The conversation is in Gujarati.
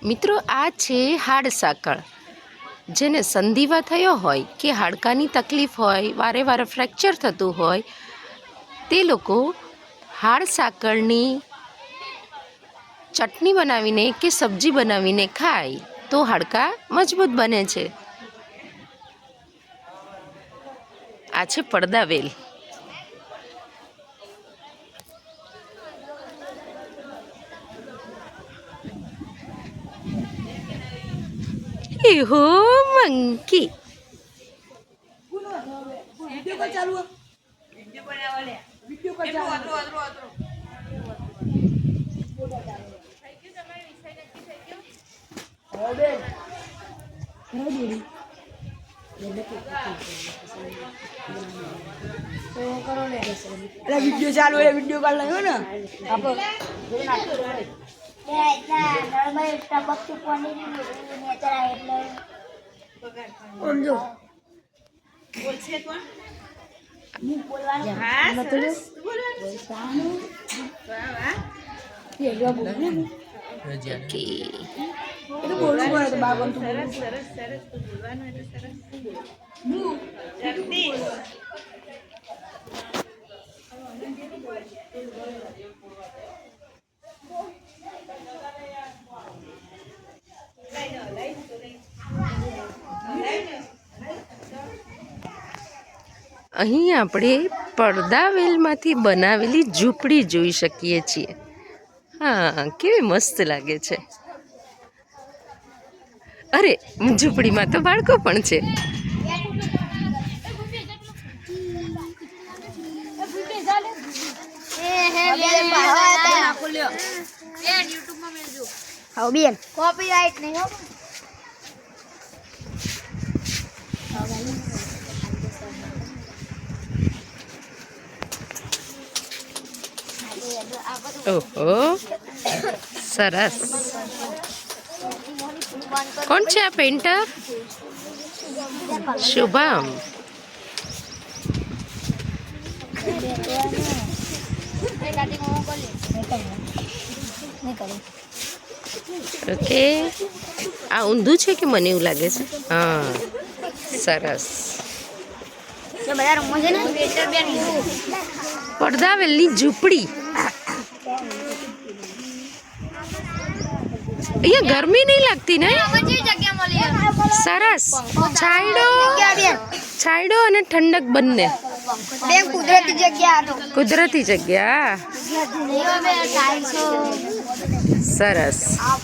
મિત્રો, આ છે હાડસાકળ. જેને સંધિવા થયો હોય કે હાડકાની તકલીફ હોય, વારે વારે ફ્રેક્ચર થતું હોય, તે લોકો હાડસાકળની ચટણી બનાવીને કે સબ્જી બનાવીને ખાય તો હાડકાં મજબૂત બને છે. આ છે પડદાવેલ. એહો મંકી. वीडियो चालू है, वीडियो कॉल नहीं हो ना आप અહીં આપણે પડદાવેલમાંથી બનાવેલી ઝૂંપડી જોઈ શકીએ છીએ. હા, કેવી મસ્ત લાગે છે. અરે, ઝૂંપડીમાં તો બાળકો પણ છે. कॉपीराइट नहीं हो ઓહો, સરસ. કોણ છે આ પેઇન્ટર? શુભમ. ઓકે, આ ઊંધું છે કે મને એવું લાગે છે? હા, સરસ. પડદાવેલની ઝૂંપડી. અહીંયા ગરમી નહીં લાગતી ને? સરસ. છાંયડો અને ઠંડક બંને. કુદરતી જગ્યા. સરસ.